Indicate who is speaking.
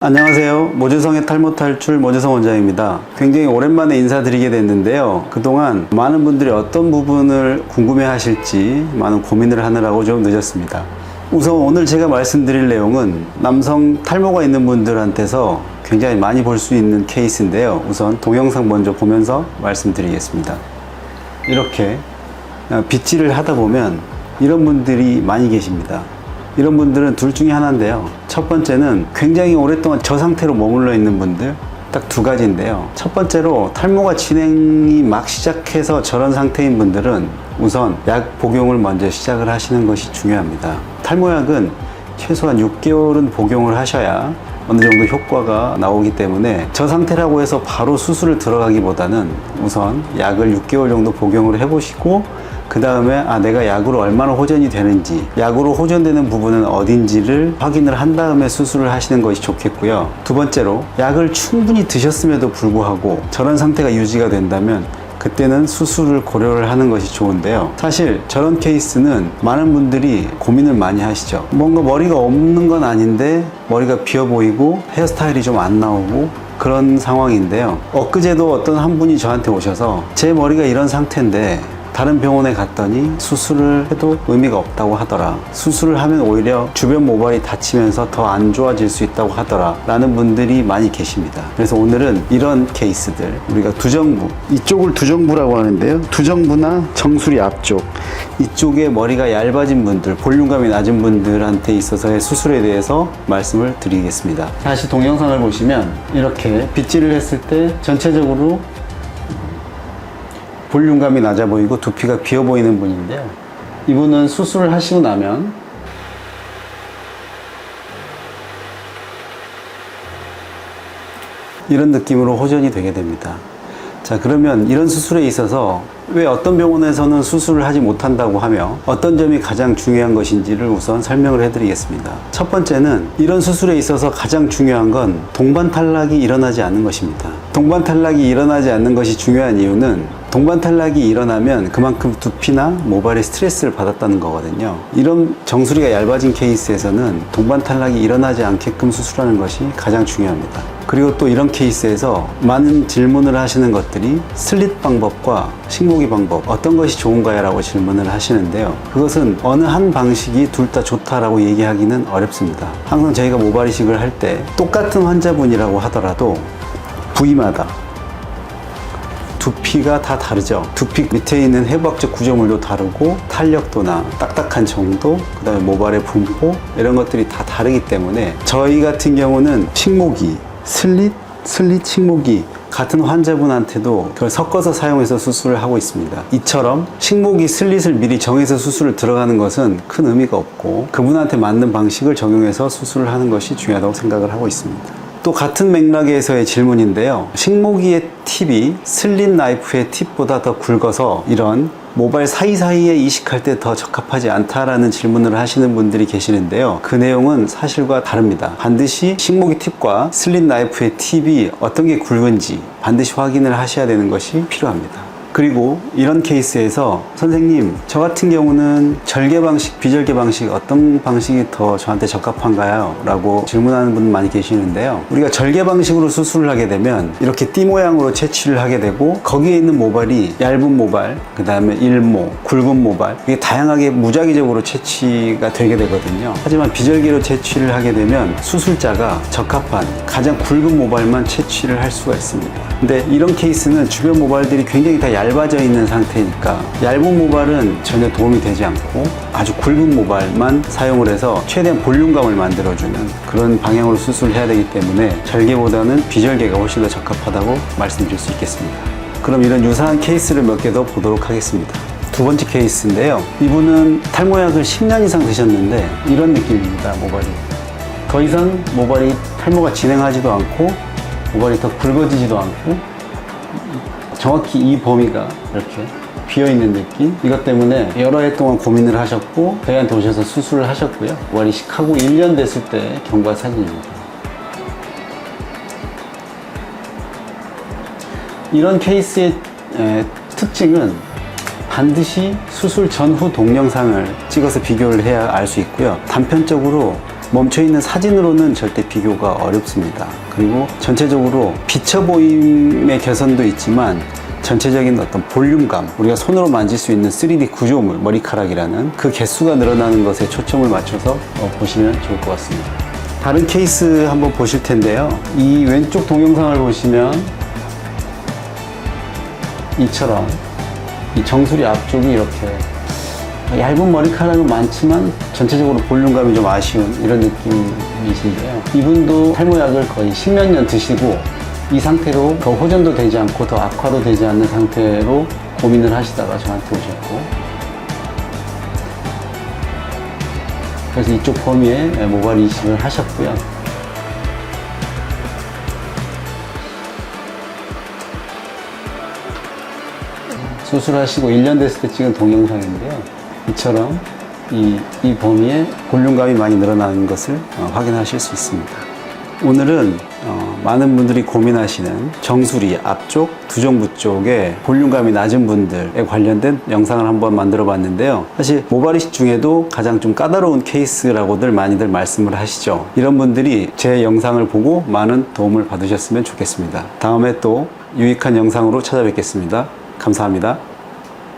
Speaker 1: 안녕하세요. 모재성의 탈모 탈출 모재성 원장입니다. 굉장히 오랜만에 인사드리게 됐는데요. 그동안 많은 분들이 어떤 부분을 궁금해 하실지 많은 고민을 하느라고 좀 늦었습니다. 우선 오늘 제가 말씀드릴 내용은 남성 탈모가 있는 분들한테서 굉장히 많이 볼 수 있는 케이스인데요. 우선 동영상 먼저 보면서 말씀드리겠습니다. 이렇게 빗질을 하다 보면 이런 분들이 많이 계십니다. 이런 분들은 둘 중에 하나인데요. 첫 번째는 굉장히 오랫동안 저 상태로 머물러 있는 분들, 딱 두 가지인데요. 첫 번째로 탈모가 진행이 막 시작해서 저런 상태인 분들은 우선 약 복용을 먼저 시작을 하시는 것이 중요합니다. 탈모약은 최소한 6개월은 복용을 하셔야 어느 정도 효과가 나오기 때문에 저 상태라고 해서 바로 수술을 들어가기보다는 우선 약을 6개월 정도 복용을 해보시고 그 다음에 내가 약으로 얼마나 호전이 되는지, 약으로 호전되는 부분은 어딘지를 확인을 한 다음에 수술을 하시는 것이 좋겠고요. 두 번째로 약을 충분히 드셨음에도 불구하고 저런 상태가 유지가 된다면 그때는 수술을 고려를 하는 것이 좋은데요. 사실 저런 케이스는 많은 분들이 고민을 많이 하시죠. 뭔가 머리가 없는 건 아닌데 머리가 비어 보이고 헤어스타일이 좀 안 나오고 그런 상황인데요. 엊그제도 어떤 한 분이 저한테 오셔서 제 머리가 이런 상태인데 다른 병원에 갔더니 수술을 해도 의미가 없다고 하더라. 수술을 하면 오히려 주변 모발이 다치면서 더 안 좋아질 수 있다고 하더라 라는 분들이 많이 계십니다. 그래서 오늘은 이런 케이스들, 우리가 두정부, 이쪽을 두정부라고 하는데요. 두정부나 정수리 앞쪽, 이쪽에 머리가 얇아진 분들, 볼륨감이 낮은 분들한테 있어서의 수술에 대해서 말씀을 드리겠습니다. 다시 동영상을 보시면 이렇게 빗질을 했을 때 전체적으로 볼륨감이 낮아 보이고 두피가 비어 보이는 분인데요. 이분은 수술을 하시고 나면 이런 느낌으로 호전이 되게 됩니다. 자, 그러면 이런 수술에 있어서 왜 어떤 병원에서는 수술을 하지 못한다고 하며 어떤 점이 가장 중요한 것인지를 우선 설명을 해드리겠습니다. 첫 번째는 이런 수술에 있어서 가장 중요한 건 동반 탈락이 일어나지 않는 것입니다. 동반 탈락이 일어나지 않는 것이 중요한 이유는 동반 탈락이 일어나면 그만큼 두피나 모발에 스트레스를 받았다는 거거든요. 이런 정수리가 얇아진 케이스에서는 동반 탈락이 일어나지 않게끔 수술하는 것이 가장 중요합니다. 그리고 또 이런 케이스에서 많은 질문을 하시는 것들이 슬릿 방법과 식모기 방법 어떤 것이 좋은가요? 라고 질문을 하시는데요. 그것은 어느 한 방식이 둘 다 좋다라고 얘기하기는 어렵습니다. 항상 저희가 모발 이식을 할 때 똑같은 환자분이라고 하더라도 부위마다 두피가 다 다르죠. 두피 밑에 있는 해부학적 구조물도 다르고 탄력도나 딱딱한 정도, 그 다음에 모발의 분포 이런 것들이 다 다르기 때문에 저희 같은 경우는 식모기, 슬릿 식모기 같은 환자분한테도 그걸 섞어서 사용해서 수술을 하고 있습니다. 이처럼 식모기, 슬릿을 미리 정해서 수술을 들어가는 것은 큰 의미가 없고 그분한테 맞는 방식을 적용해서 수술을 하는 것이 중요하다고 생각을 하고 있습니다. 또 같은 맥락에서의 질문인데요. 식모기의 팁이 슬릿 나이프의 팁보다 더 굵어서 이런 모발 사이사이에 이식할 때 더 적합하지 않다라는 질문을 하시는 분들이 계시는데요. 그 내용은 사실과 다릅니다. 반드시 식모기 팁과 슬릿 나이프의 팁이 어떤 게 굵은지 반드시 확인을 하셔야 되는 것이 필요합니다. 그리고 이런 케이스에서 선생님, 저 같은 경우는 절개 방식, 비절개 방식 어떤 방식이 더 저한테 적합한가요? 라고 질문하는 분 많이 계시는데요. 우리가 절개 방식으로 수술을 하게 되면 이렇게 띠 모양으로 채취를 하게 되고 거기에 있는 모발이 얇은 모발, 그 다음에 일모, 굵은 모발 이게 다양하게 무작위적으로 채취가 되게 되거든요. 하지만 비절개로 채취를 하게 되면 수술자가 적합한 가장 굵은 모발만 채취를 할 수가 있습니다. 근데 이런 케이스는 주변 모발들이 굉장히 다 얇아져 있는 상태니까 얇은 모발은 전혀 도움이 되지 않고 아주 굵은 모발만 사용을 해서 최대한 볼륨감을 만들어주는 그런 방향으로 수술을 해야 되기 때문에 절개보다는 비절개가 훨씬 더 적합하다고 말씀드릴 수 있겠습니다. 그럼 이런 유사한 케이스를 몇 개 더 보도록 하겠습니다. 두 번째 케이스인데요. 이분은 탈모약을 10년 이상 드셨는데 이런 느낌입니다. 모발이 더 이상 모발이 탈모가 진행하지도 않고 모발이 더 굵어지지도 않고 정확히 이 범위가 이렇게 비어있는 느낌. 이것 때문에 여러 해 동안 고민을 하셨고 저희한테 오셔서 수술을 하셨고요. 모발 이식하고 1년 됐을 때 경과 사진입니다. 이런 케이스의 특징은 반드시 수술 전후 동영상을 찍어서 비교를 해야 알 수 있고요. 단편적으로 멈춰있는 사진으로는 절대 비교가 어렵습니다. 그리고 전체적으로 비쳐 보임의 개선도 있지만 전체적인 어떤 볼륨감, 우리가 손으로 만질 수 있는 3D 구조물, 머리카락이라는 그 개수가 늘어나는 것에 초점을 맞춰서 보시면 좋을 것 같습니다. 다른 케이스 한번 보실 텐데요. 이 왼쪽 동영상을 보시면 이처럼 이 정수리 앞쪽이 이렇게 얇은 머리카락은 많지만 전체적으로 볼륨감이 좀 아쉬운 이런 느낌이신데요. 이분도 탈모약을 거의 10몇 년 드시고 이 상태로 더 호전도 되지 않고 더 악화도 되지 않는 상태로 고민을 하시다가 저한테 오셨고, 그래서 이쪽 범위에 모발 이식을 하셨고요. 수술하시고 1년 됐을 때 찍은 동영상인데요. 이처럼 이 범위에 볼륨감이 많이 늘어나는 것을 확인하실 수 있습니다. 오늘은 많은 분들이 고민하시는 정수리 앞쪽, 두정부 쪽에 볼륨감이 낮은 분들에 관련된 영상을 한번 만들어 봤는데요. 사실 모발 이식 중에도 가장 좀 까다로운 케이스라고들 많이들 말씀을 하시죠. 이런 분들이 제 영상을 보고 많은 도움을 받으셨으면 좋겠습니다. 다음에 또 유익한 영상으로 찾아뵙겠습니다. 감사합니다.